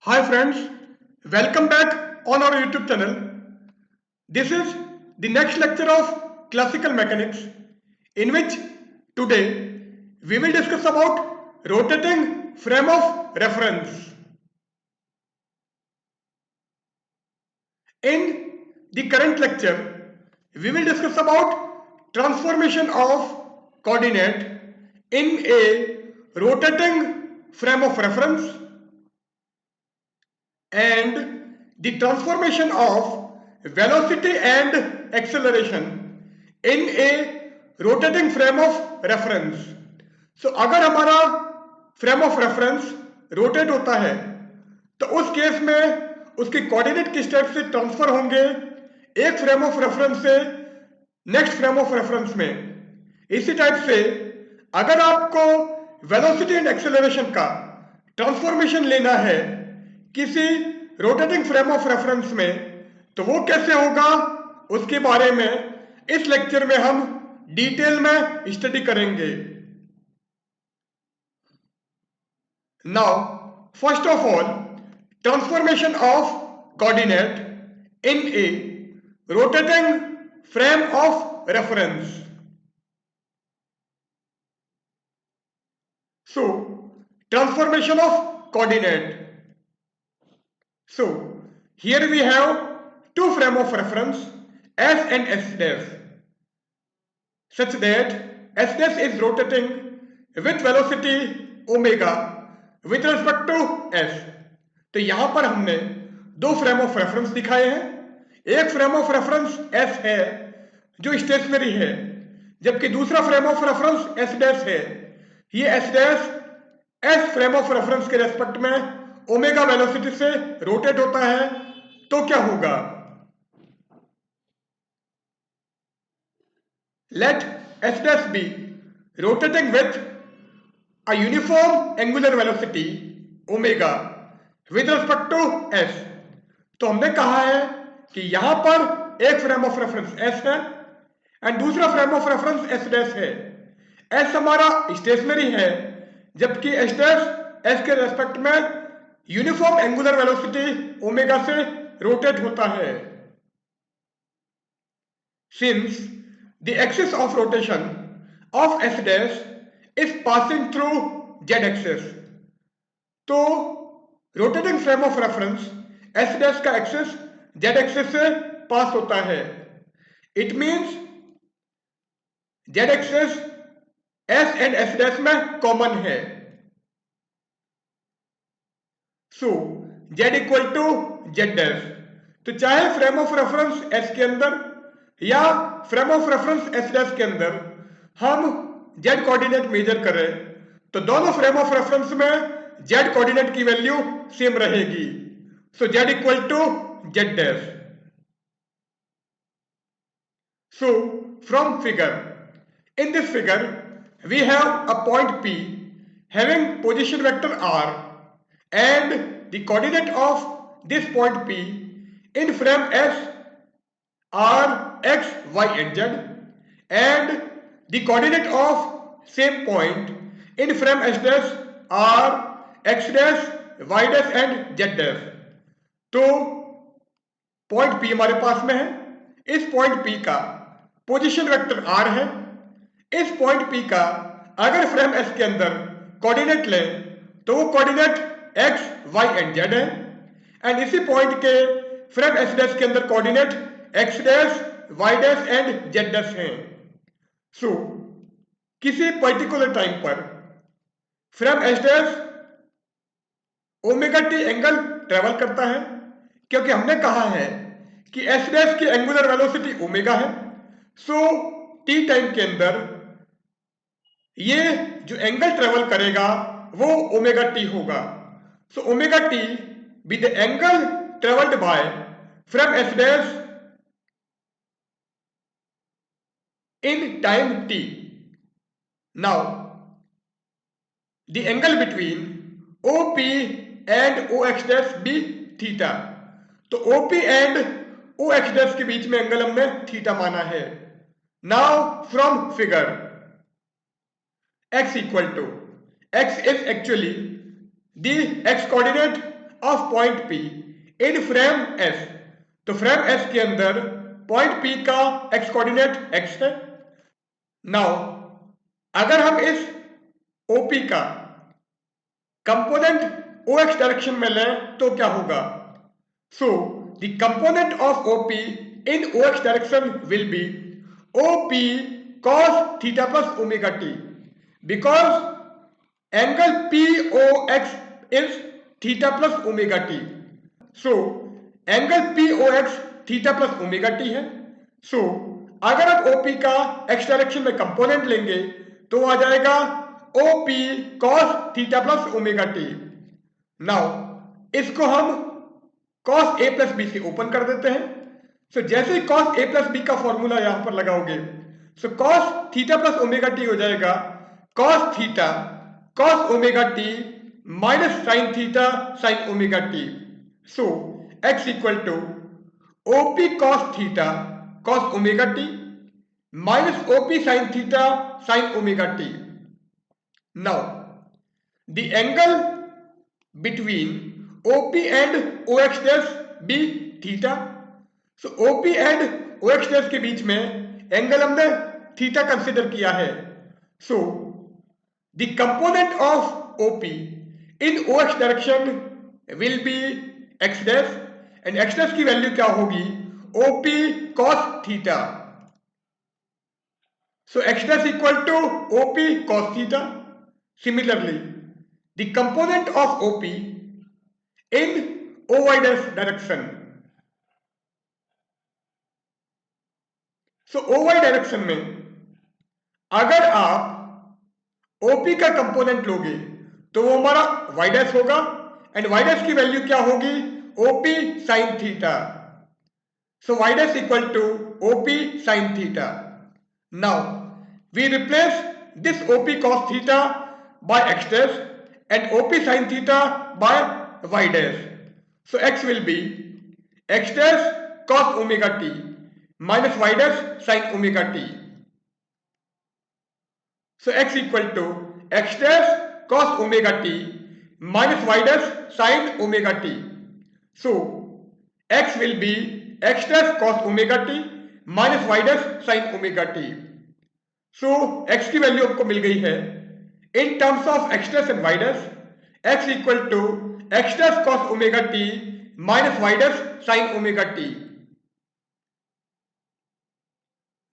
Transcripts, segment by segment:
Hi friends, welcome back on our YouTube channel. This is the next lecture of classical mechanics in which today we will discuss about rotating frame of reference. In the current lecture, we will discuss about transformation of coordinate in a rotating frame of reference and the transformation of velocity and acceleration in a rotating frame of reference. So अगर हमारा frame of reference rotate होता है तो उस case में उसके coordinate किस type से ट्रांसफर होंगे एक फ्रेम ऑफ रेफरेंस से नेक्स्ट फ्रेम ऑफ रेफरेंस में। इसी टाइप से अगर आपको वेलोसिटी एंड एक्सेलरेशन का ट्रांसफॉर्मेशन लेना है किसी रोटेटिंग फ्रेम ऑफ रेफरेंस में तो वो कैसे होगा उसके बारे में इस लेक्चर में हम डिटेल में स्टडी करेंगे। Now first of all transformation of coordinate in a rotating frame of reference. So transformation of coordinate. So here we have two frame of reference S and S dash such that S dash is rotating with velocity omega with respect to S. तो यहां पर हमने दो frame of reference दिखाए हैं। एक frame of reference S है जो स्टेशनरी है जबकि दूसरा frame of reference S dash है। ये S dash S frame of reference के रेस्पेक्ट में ओमेगा वेलोसिटी से रोटेट होता है तो क्या होगा let S dash be rotating with a uniform angular velocity omega with respect to S. तो हमने कहा है कि यहां पर एक फ्रेम ऑफ रेफरेंस एस है एंड दूसरा frame of reference S dash है। एस हमारा स्टेशनरी है जबकि एस डैश एस के रेस्पेक्ट में यूनिफॉर्म एंगुलर वेलोसिटी ओमेगा से रोटेट होता है। Since the axis of rotation of S dash is passing through Z axis तो rotating frame of reference S dash का एक्सिस जेड एक्सिस से pass होता है। It means Z axis S and S dash में common है। So Z equal to Z dash. तो चाहे frame of reference S के अंदर या frame of reference S dash के अंदर हम जेड कोऑर्डिनेट मेजर करें तो दोनों फ्रेम ऑफ रेफरेंस में जेड कोऑर्डिनेट की वैल्यू सेम रहेगी। So Z equal to Z dash. So from figure in this figure we have a point P having position vector r and the coordinate of this point P in frame S are x, y and z and the coordinate of same point in frame S dash are x dash, y dash and z dash। तो point P हमारे पास में है। इस point P का position vector r है। इस point P का अगर फ्रेम S के अंदर कोऑर्डिनेट लें तो वो coordinate x, y and z है एंड इसी पॉइंट के फ्रेम S डैश के अंदर coordinate x dash, y dash and z dash हैं। सो किसी पर्टिकुलर टाइम पर frame S dash omega T angle travel करता है क्योंकि हमने कहा है कि S डैश की एंगुलर वेलोसिटी ओमेगा है। सो t टाइम के अंदर ये जो एंगल ट्रेवल करेगा वो ओमेगा टी होगा। So omega t be the angle travelled by from S dash in time t. Now the angle between OP and OX dash be theta. तो OP and OX dash के बीच में angle हमने theta माना है। Now from figure x equal to x is actually the x coordinate of point P in frame S। तो frame S के अंदर पॉइंट P का x कोऑर्डिनेट x है। नाउ अगर हम इस OP का कंपोनेंट OX डायरेक्शन में लें तो क्या होगा? सो the component of OP in OX direction will B OP cos theta plus omega t because angle POX is theta plus omega t. So angle POX theta plus omega T है। So अगर आप OP का x direction में component लेंगे तो आ जाएगा OP cos theta plus omega t. Now इसको हम cos A प्लस B से ओपन कर देते हैं। सो जैसे ही cos A प्लस B का फॉर्मूला यहां पर लगाओगे so cos theta plus omega t हो जाएगा cos theta cos omega T minus sine theta sine omega T. So x equal to OP cos theta cos omega T minus OP sin theta sin omega t. Now the angle between OP and OX dash be theta. So OP and OX dash के बीच में angle हमने theta consider किया है। So the component of OP in OX direction will be x dash and x dash की value क्या होगी? OP cos theta. So x dash equal to OP cos theta. Similarly the component of OP in OY dash direction. So OY direction में अगर आप OP का component लोगे तो वो हमारा y डैश होगा एंड y डैश की वैल्यू क्या होगी? OP sin theta. So y dash equal to OP sin theta. Now we replace this OP cos theta by x dash and OP sin theta by y dash. So x will be x dash cos omega t minus y dash sin omega t. So x equal to x dash cos omega t minus y dash sin omega t. So x will be x dash cos omega t minus y dash sin omega t। So x की value आपको मिल गई है in terms of x dash and y dash। x equal to x dash cos omega t minus y dash sin omega t।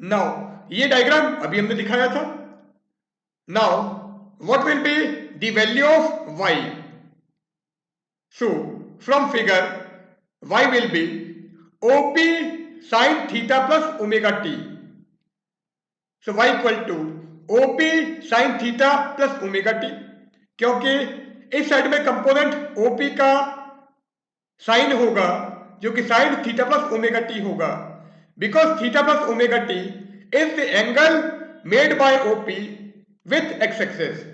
Now ये diagram अभी हमने दिखाया था। Now what will be the value of y? So from figure y will be OP sin theta plus omega t. So y equal to OP sin theta plus omega t। क्योंकि इस side में component OP का sign होगा जो कि sine theta plus omega T होगा because theta plus omega T is the angle made by OP with X axis.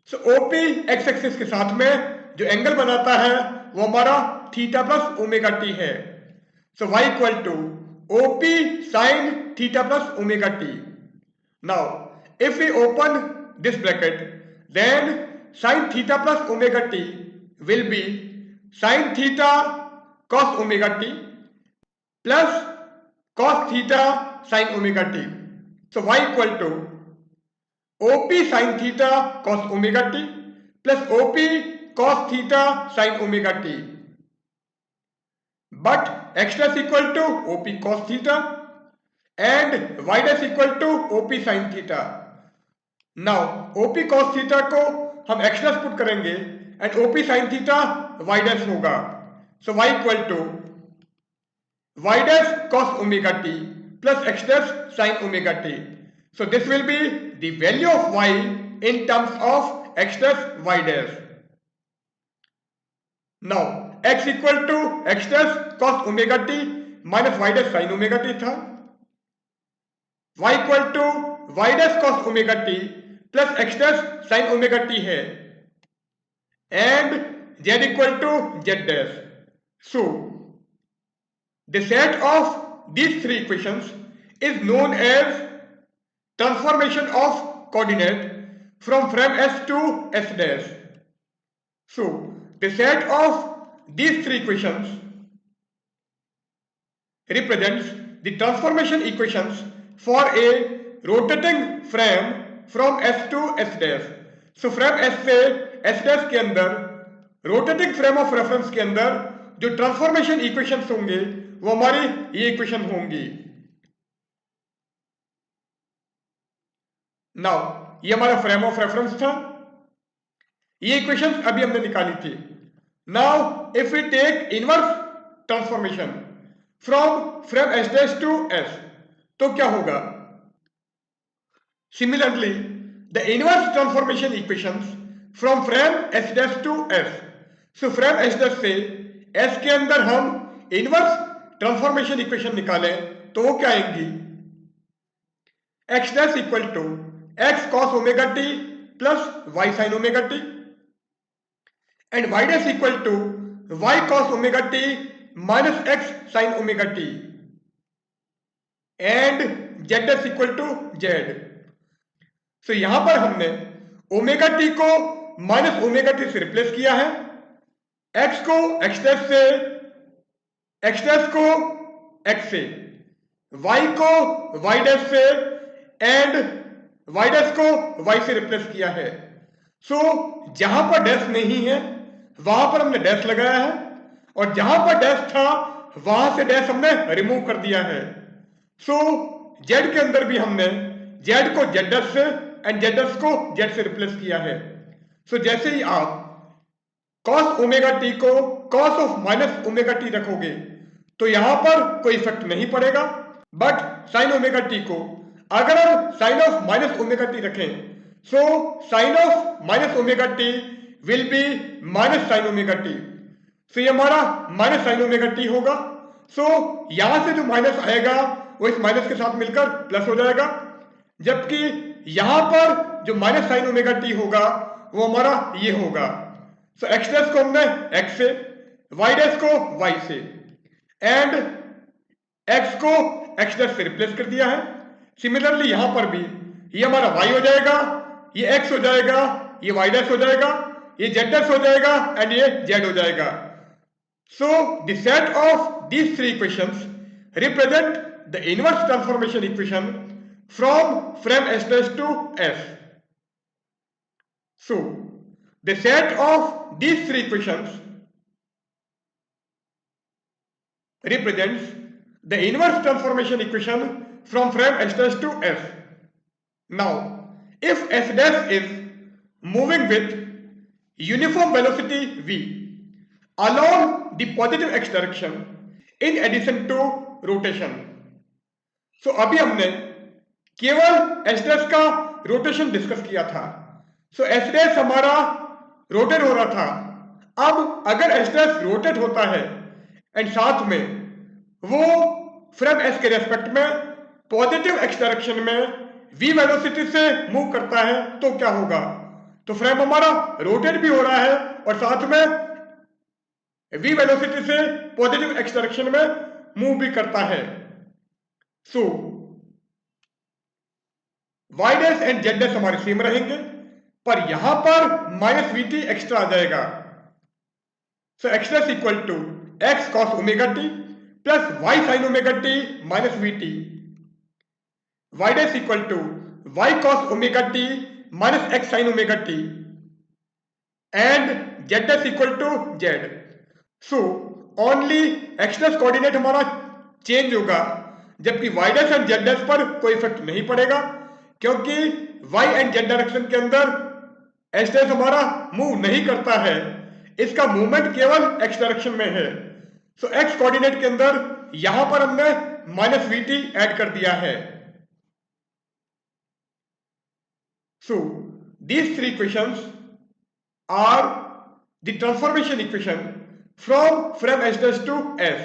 So OP X axis के साथ में जो एंगल बनाता है वो हमारा थीटा प्लस ओमेगा टी है। So y equal to OP sin theta plus omega t. Now, if we open this bracket, then sin theta plus omega t will be sin theta cos omega t plus cos theta sin omega t. So y equal to OP sin theta cos omega t plus OP cos theta sin omega t. But x dash equal to OP cos theta and y dash equal to OP sin theta. Now OP cos theta को हम x dash put करेंगे and OP sin theta y dash होगा। So y equal to y dash cos omega t plus x dash sin omega t. So this will be the value of y in terms of x dash y dash. Now x equal to X dash cos omega T minus y dash sin omega T था। y equal to y dash cos omega T plus x dash sin omega T है and z equal to z dash. So the set of these three equations is known as transformation of coordinate from frame S to S dash. So the set of these three equations represents the transformation equations for a rotating frame from S to S dash. So frame S से S dash के अंदर rotating frame of reference के अंदर जो transformation equations होंगे वो हमारी ये इक्वेशन होंगी. नाउ ये हमारा फ्रेम ऑफ रेफरेंस था, ये इक्वेशन अभी हमने निकाली थी. Now if we take inverse transformation from frame S dash to S, तो क्या होगा? Similarly the inverse transformation equations from frame S dash to S. So frame S dash से एस के अंदर हम इनवर्स ट्रांसफॉर्मेशन इक्वेशन निकालें तो वो क्या आएंगी? X dash equal to x cos omega T plus y sine omega t and y dash equal to y cos omega t minus x sin omega t and z dash equal to z. So यहां पर हमने omega T को minus omega T से replace किया है, x को x dash से, x dash को x से, y को y डैश से एंड y डैश को y से रिप्लेस किया है. सो जहां पर डैश नहीं है वहां पर हमने डैश लगाया है और जहां पर डैश था वहां से डैश हमने रिमूव कर दिया है. सो z के अंदर भी हमने z को z डैश से एंड z डैश को z से रिप्लेस किया है. सो जैसे ही आप cos ओमेगा टी को cos of minus omega T रखोगे तो यहां पर कोई इफेक्ट नहीं पड़ेगा, बट sin ओमेगा टी को अगर हम sin of minus omega T रखें so sin of minus omega T will be minus sine omega T. So ये हमारा माइनस साइन ओमेगा टी होगा. सो यहां से जो माइनस आएगा वो इस माइनस के साथ मिलकर प्लस हो जाएगा, जबकि यहां पर जो माइनस साइन ओमेगा टी होगा वो हमारा ये होगा. सो एक्स डैश को हमने एक्स से, वाई डैश को वाई से एंड एक्स को एक्स डैश से रिप्लेस कर दिया है. सिमिलरली यहां पर भी ये हमारा वाई हो जाएगा, ये एक्स हो जाएगा, ये वाई डैश हो जाएगा, ये z डैश हो जाएगा एंड ये z हो जाएगा. So the set of these three equations represent the inverse transformation equation from frame s dash to s. So the set of these three equations represents the inverse transformation equation from frame s dash to s. Now, if s dash is moving with uniform velocity v along the positive x direction in addition to rotation. So अभी हमने केवल s dash का rotation discuss किया था. So s dash हमारा rotate हो रहा था. अब अगर s dash रोटेट होता है एंड साथ में वो फ्रेम s के रेस्पेक्ट में पॉजिटिव x डायरेक्शन में v वेलोसिटी से मूव करता है तो क्या होगा? तो फ्रेम हमारा रोटेट भी हो रहा है और साथ में v वेलोसिटी से पॉजिटिव x डायरेक्शन में मूव भी करता है. So y dash and z dash हमारे सेम रहेंगे, पर यहां पर माइनस vt एक्स्ट्रा आ जाएगा. So x dash equal to x cos omega T plus y sin omega T minus vt, y dash equal to y cos omega T minus x sin omega T and z dash equal to z. So only x dash coordinate हमारा change होगा, जबकि y dash and z dash पर कोई effect नहीं पड़ेगा, क्योंकि y and z direction के अंदर s डैश हमारा मूव नहीं करता है, इसका मूवमेंट केवल x डायरेक्शन में है. सो x कोऑर्डिनेट के अंदर यहां पर हमने माइनस vt ऐड कर दिया है. So these three equations are the transformation equation from frame s dash to s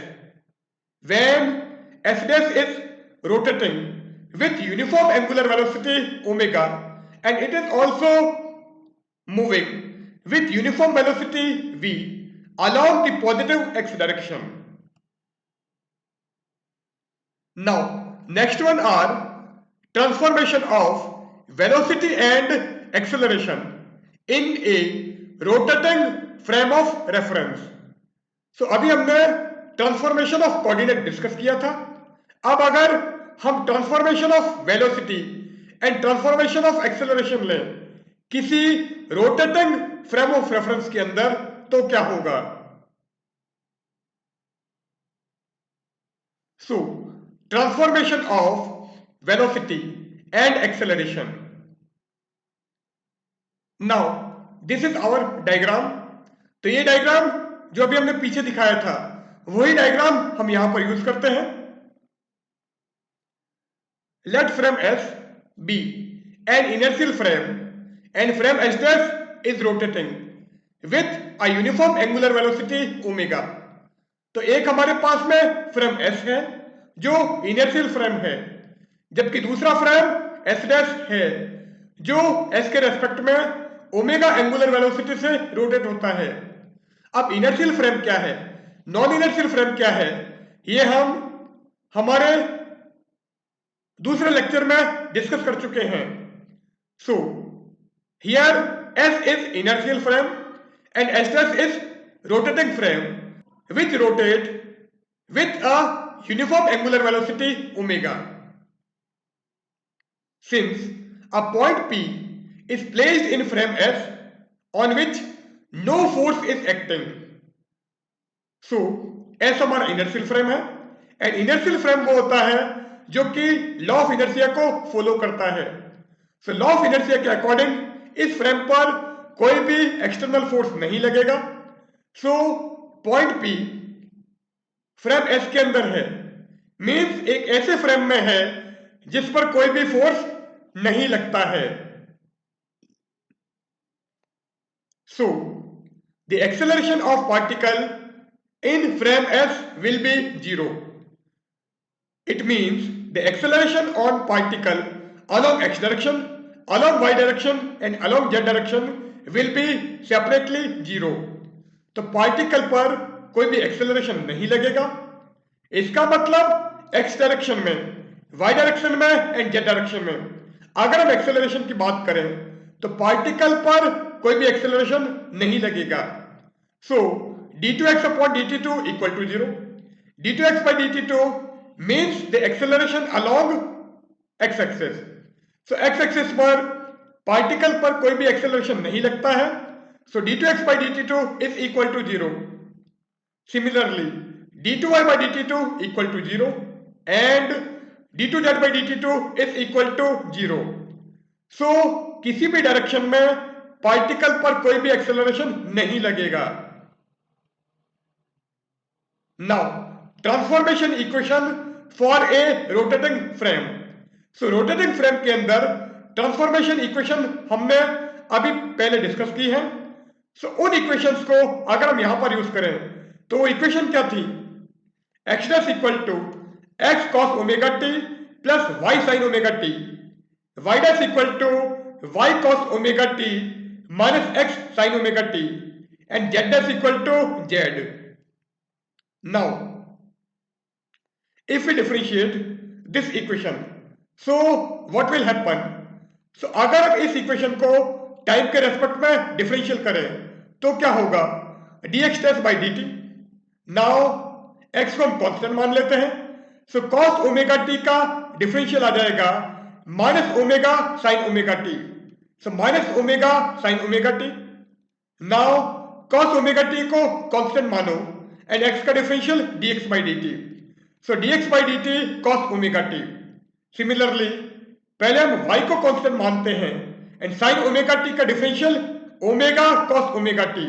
when s dash is rotating with uniform angular velocity omega and it is also moving with uniform velocity v along the positive x direction. Now, next one are transformation of velocity and acceleration in a rotating frame of reference. अभी हमने transformation of coordinate discuss किया था। अब अगर हम transformation of velocity and transformation of acceleration लें किसी rotating frame of reference के अंदर, तो क्या होगा? Transformation of velocity and acceleration. Now this is our diagram. तो ये डायग्राम जो अभी हमने पीछे दिखाया था वही डायग्राम हम यहां पर यूज करते हैं। Let frame S be an inertial frame and frame S dash is rotating with a uniform angular velocity omega। तो एक हमारे पास में फ्रेम S है जो इनर्शियल फ्रेम है, जबकि दूसरा फ्रेम S डैश है जो S के रेस्पेक्ट में ओमेगा एंगुलर वेलोसिटी से रोटेट होता है। अब इनर्शियल फ्रेम क्या है, नॉन इनर्शियल फ्रेम क्या है, ये हम हमारे दूसरे लेक्चर में डिस्कस कर चुके हैं। So here S is inertial frame and S dash is rotating frame which rotate with a uniform angular velocity omega. Since a point P is placed in frame S on which no force is acting, so S हमारा inertial frame है and inertial frame वो होता है जो कि law of inertia को follow करता है। सो लॉ ऑफ इनर्शिया के अकॉर्डिंग इस फ्रेम पर कोई भी एक्सटर्नल फोर्स नहीं लगेगा। So point P frame S के अंदर है, मीन्स एक ऐसे फ्रेम में है जिस पर कोई भी फोर्स नहीं लगता है। So the acceleration of particle in frame S will be 0. It means the acceleration on particle along x direction, along y direction and along z direction will be separately 0. तो पार्टिकल पर कोई भी acceleration नहीं लगेगा। इसका मतलब x direction में, y direction में एंड z डायरेक्शन में अगर हम एक्सेलरेशन की बात करें तो पार्टिकल पर कोई भी एक्सेलरेशन नहीं लगेगा। सो d2x upon dt2 equal to 0. d2x by dt2 means the acceleration along x-axis. So x-axis पर पार्टिकल पर कोई भी एक्सेलरेशन नहीं लगता है। So d2x by dt2 is equal to 0. Similarly, d2y by dt2 equal to 0 and d2z by dt2 is equal to 0. So किसी भी direction में पार्टिकल पर कोई भी एक्सेलरेशन नहीं लगेगा। Now, transformation equation for a rotating frame. So rotating frame के अंदर ट्रांसफॉर्मेशन इक्वेशन हमने अभी पहले डिस्कस की है। उन इक्वेशंस को अगर हम यहां पर यूज करें तो वो इक्वेशन क्या थी, x dash equal to x cos omega T plus y sin omega T, y dash equal to y cos omega T minus x sin omega T and z dash equal to z। Now, if we differentiate this equation, so what will happen? So अगर हम इस equation को time के respect में differential करें तो क्या होगा, dx dash by dt। Now x को हम कांस्टेंट मान लेते हैं। सो cos ओमेगा t का डिफरेंशियल आ जाएगा minus omega sine omega T. So minus omega sine omega t. Now cos omega t को कांस्टेंट मानो and x का differential dx by dt. So dx by dt cos omega t. Similarly, पहले हम y को constant मानते हैं and sin omega t का differential omega cos omega t.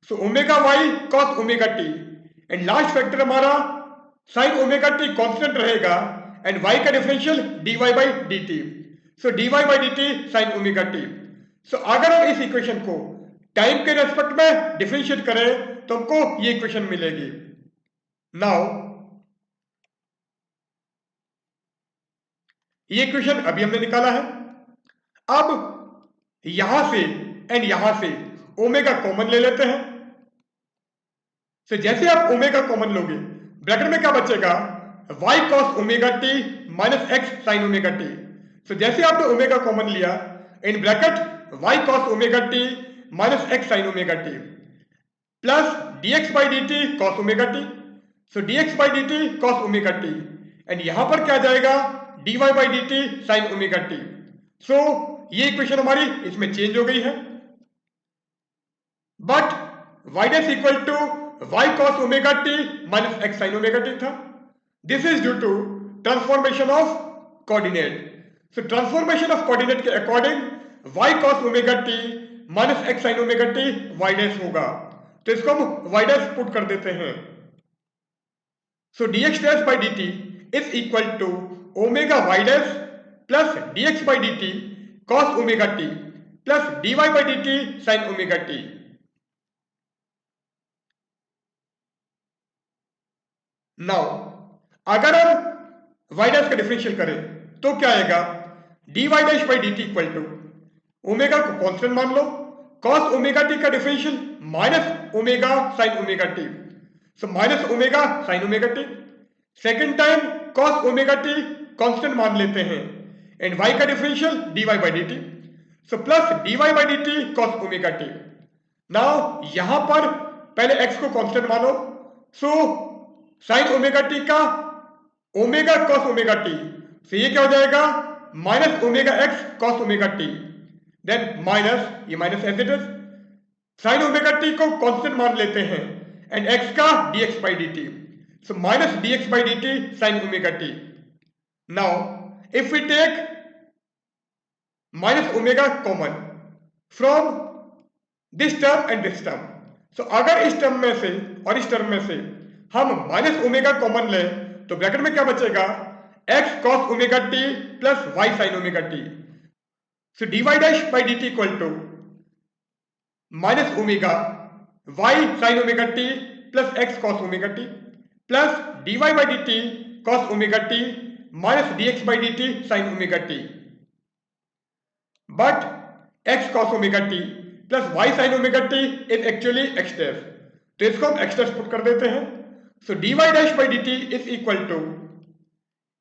So omega y cos omega t and last factor हमारा sin omega t constant रहेगा and y का differential dy by dt. So dy by dt sin omega t. So अगर हम इस equation को time के respect में differentiate करें तो हमको ये इक्वेशन मिलेगी। नाउ ये इक्वेशन अभी हमने निकाला है। अब यहां से एंड यहां से ओमेगा कॉमन ले लेते हैं। तो जैसे आप ओमेगा कॉमन लोगे ब्रैकेट में क्या बचेगा, y cos omega t minus x sin omega t। So जैसे आपने ओमेगा कॉमन लिया in bracket y cos omega t minus x sin omega t। Plus dx by dt cos omega T. So dx by dt cos omega T and यहां पर क्या जाएगा dy by dt sin omega T. So ये equation हमारी इसमें change हो गई है, but y dash equal to y cos omega T minus x sin omega T था। This is due to transformation of coordinate. So transformation of coordinate के according y cos omega T minus x sin omega T y dash होगा, तो इसको हम y dash put कर देते हैं। So dx dash by dt is equal to omega y dash plus dx by dt cos omega T plus dy by dt sin omega t. Now अगर हम y dash का differential करें तो क्या आएगा dy dash by dt equal to omega को constant मान लो, cos ओमेगा टी का differential minus omega sin omega T. So minus omega sin omega t, second time cos omega t constant मान लेते हैं एंड y का differential dy by dt। So plus dy by dt cos omega t. Now यहां पर पहले x को constant मानो, so sin omega t का ओमेगा cos ओमेगा टी, तो ये क्या हो जाएगा minus omega x cos omega T, then minus ये minus as it is, sin omega T को कांस्टेंट मान लेते हैं एंड x का dx by dt, so minus dx by dt sin omega t. Now if we take minus omega common from this term and this term, so अगर इस term में से और इस टर्म में से हम माइनस ओमेगा कॉमन लें तो ब्रैकेट में क्या बचेगा x cos omega t plus y sin omega t। So dy dash by dt equal to minus omega y sin omega t plus x cos omega t plus dy by dt cos omega t minus dx by dt sin omega t, but x cos omega t plus y sin omega t is actually x dash, तो इसको हम x dash put कर देते हैं। So dy dash by dt is equal to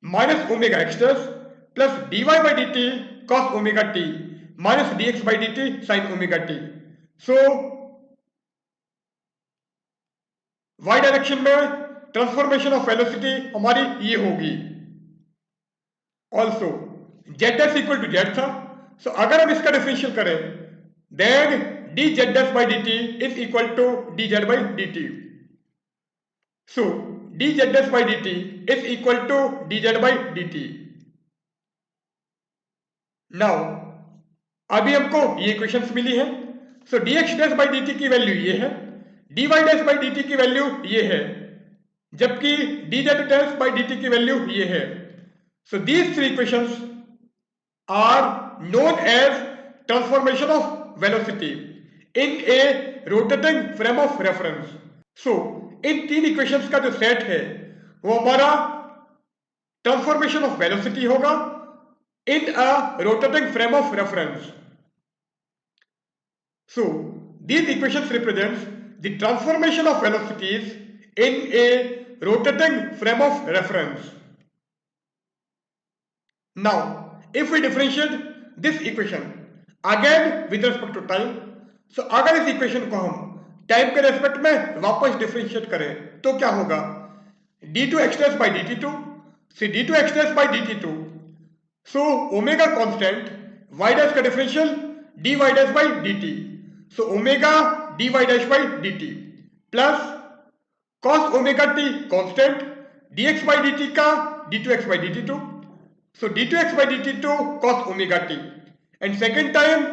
minus omega x dash plus dy by dt cos omega t minus dx by dt sin omega t। So y direction में transformation of velocity हमारी ये होगी। Also z dash equal to z था, so अगर हम इसका differential करें then d Z dash by D t is equal to d Z by D t. So d Z dash by D t is equal to d Z by D T. Now अभी हमको ये equations मिली है, so D X dash by D T की value ये है, D Y dash by D T की value ये है, जबकि D Z dash by D T की वैल्यू ये है। So these three equations are known as transformation of velocity in a rotating frame of reference. So इन तीन equations का जो सेट है वो हमारा ट्रांसफॉर्मेशन ऑफ वेलोसिटी होगा in a rotating frame of reference. So these equations represents the transformation of velocities in a rotating frame of reference. Now if we differentiate this equation again with respect to time, so अगर इस equation को हम time के respect में वापस differentiate करें तो क्या होगा d2x dash by dt2, see d2x dash by dt2, so omega constant y dash का differential dy dash by dt, so omega dy dash by dt plus cos omega t constant dx by dt का d2x by dt2, so d2x by dt2 cos omega t and second time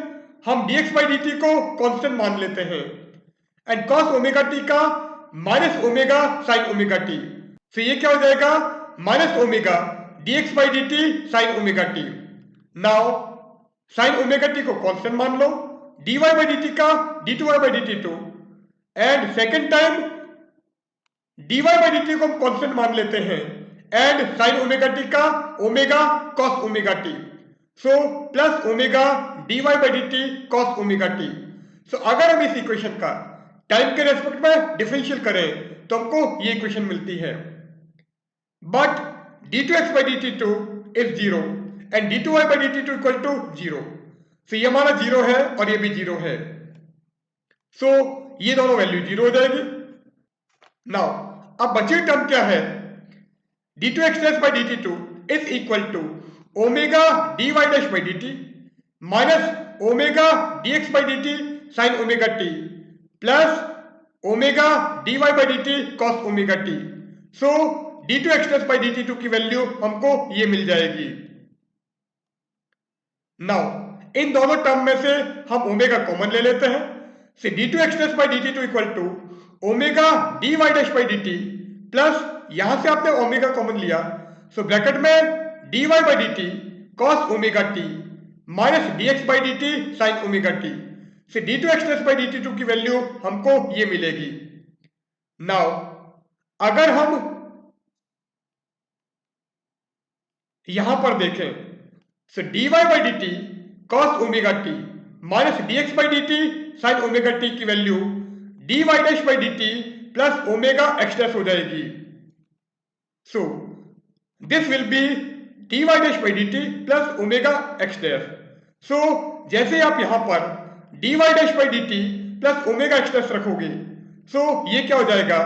हम dx by dt को constant मान लेते हैं and cos omega t का minus omega sin omega t, so ये क्या हो जाएगा minus omega dx by dt sin omega t। Now sin omega t को कांस्टेंट मान लो, dy by dt का d2y by dt2 and second time dy by dt को हम constant मान लेते हैं एंड sin ओमेगा t का omega cos omega t, so plus omega dy by dt cos omega t। सो अगर हम इस इक्वेशन का टाइम के रेस्पेक्ट में डिफरेंशियल करें तो हमको ये इक्वेशन मिलती है, but d2x by dt2 is 0 and d2y by dt2 equal to 0, तो ये हमारा 0 है और ये भी 0 है। सो ये दोनों वैल्यू 0 हो जाएगी। नाउ अब बची टर्म क्या है, d2x dash by dt2 is equal to omega dy dash by dt minus omega dx by dt sin omega t plus omega dy by dt cos omega t। So d2x dash by dt2 की value हमको ये मिल जाएगी। Now in दोनों term में से हम omega common ले लेते हैं। से d2x dash by dt2 equal to omega dy dash by dt plus यहां से आपने ओमेगा कॉमन लिया, सो ब्रैकेट में dy by dt cos omega t minus dx by dt sin omega t। से d2x dash by dt2 की value हमको ये मिलेगी। नाउ अगर हम यहां पर देखें, सो dy by dt cos omega t minus dx by dt sin omega t की value dy dash by dt plus omega x dash हो जाएगी। So this will be dy dash by dt plus omega x dash। सो जैसे आप यहां पर dy dash by dt plus omega x dash रखोगे, सो ये क्या हो जाएगा,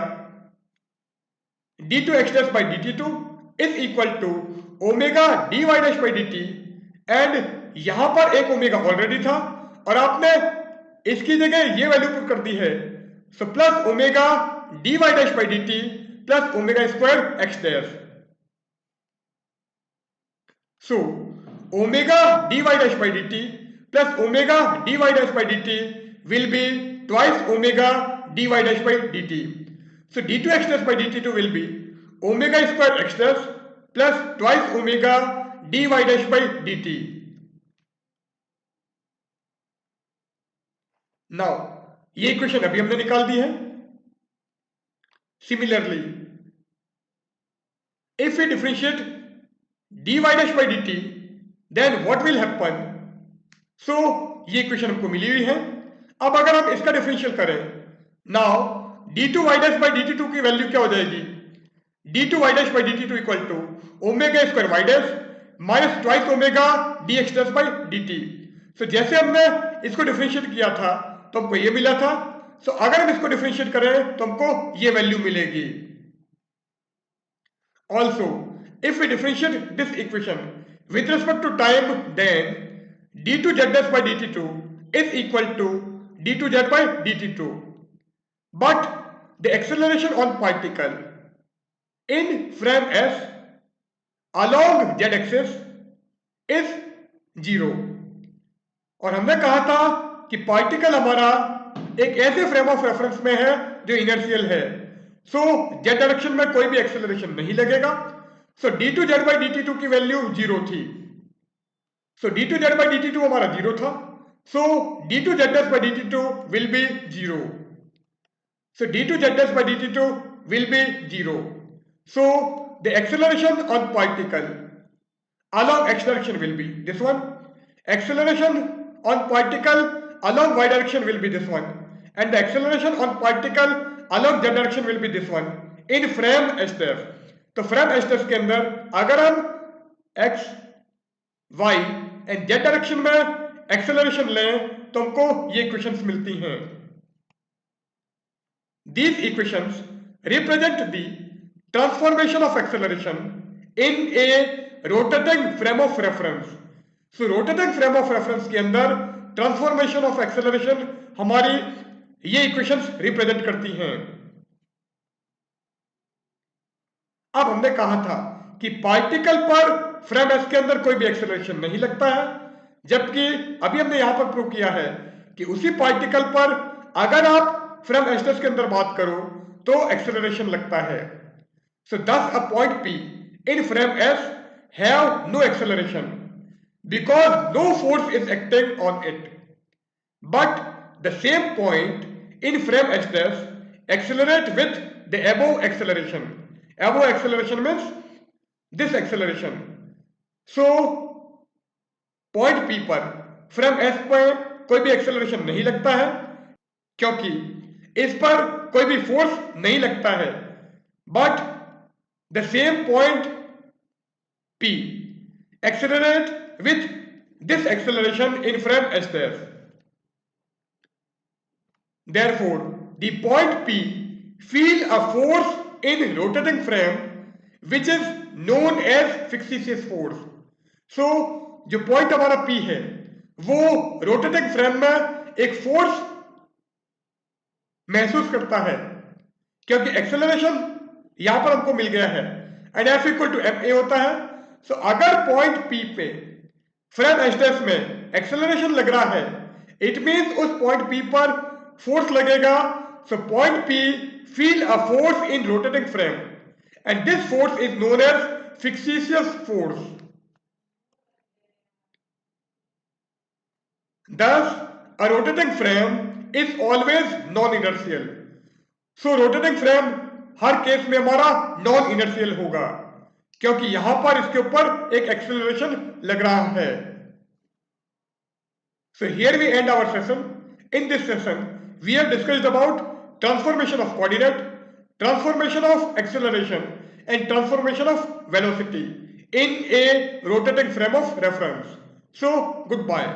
d2x dash by dt2 is equal to omega dy dash by dt and यहां पर एक ओमेगा ऑलरेडी था और आपने इसकी जगह ये वैल्यू पुट कर दी है, so plus omega dy dash by dt plus omega square x dash। So omega dy dash by dt plus omega dy dash by dt will be twice omega dy dash by dt। So d2x dash by dt2 will be omega square x dash plus twice omega dy dash by dt। Now ये equation अभी हमने निकाल दी है। Similarly, if we differentiate dy dash by dt, then what will happen? So ये equation हमको मिली हुई है। अब अगर हम इसका डिफरेंशियल करें, now d2y dash by dt2 की वैल्यू क्या हो जाएगी, d2y dash by dt2 equal to omega square y dash minus twice omega dx dash by dt। So जैसे हमने इसको डिफरेंशिएट किया था तो हमको ये मिला था, सो अगर हम इसको डिफरेंशिएट करें तो हमको ये वैल्यू मिलेगी। Also if we differentiate this equation with respect to time, then d2z dash by dt2 is equal to d2z by dt2, but the acceleration on particle in frame s along z axis is 0। और हमने कहा था कि particle हमारा एक ऐसे frame of reference में है जो इनर्शियल है, सो z डायरेक्शन में कोई भी एक्सेलरेशन नहीं लगेगा। सो d2z by dt2 की वैल्यू 0 थी, सो d2z by dt2 हमारा 0 था, सो d2z dash by dt2 will be 0। So d2z dash by dt2 will be 0। So the acceleration on particle along x direction will be this one, acceleration on particle along y direction will be this one, and the acceleration on particle along z direction will be this one in frame s dash। तो frame s dash के अंदर अगर हम x y and z direction में acceleration लें तो हमको ये इक्वेशंस मिलती हैं। These equations represent the transformation of acceleration in a rotating frame of reference। So rotating frame of reference के अंदर transformation of acceleration हमारी ये equations represent करती हैं। अब हमने कहा था कि पार्टिकल पर फ्रेम एस के अंदर कोई भी एक्सेलरेशन नहीं लगता है, जबकि अभी हमने यहां पर प्रूव किया है कि उसी पार्टिकल पर अगर आप फ्रेम एस के अंदर बात करो तो एक्सेलरेशन लगता है। So thus a point P in frame S have no acceleration because no force is acting on it, but the same point in frame S accelerate with the above acceleration. Above acceleration means this acceleration। So point P पर frame S पर कोई भी acceleration नहीं लगता है क्योंकि इस पर कोई भी फोर्स नहीं लगता है, but the same point P accelerate with this acceleration in frame S dash। Therefore the point P feel a force in rotating frame which is known as fictitious force. So जो point हमारा P है वो rotating frame में एक force महसूस करता है क्योंकि एक्सेलरेशन यहां पर हमको मिल गया है and F equal to m a होता है. सो अगर पॉइंट P पे फ्रेम एक्सिस में एक्सेलरेशन लग रहा है इट मीन्स उस पॉइंट P पर फोर्स लगेगा. So point P feel a force in rotating frame and this force is known as fictitious force. Thus, a rotating frame is always non-inertial. So, rotating frame her case में हमारा non inertial होगा क्योंकि यहां पर इसके ऊपर एक acceleration लग रहा है. So here we end our session. In this session, we have discussed about transformation of coordinate, transformation of acceleration, and transformation of velocity in a rotating frame of reference. So, goodbye.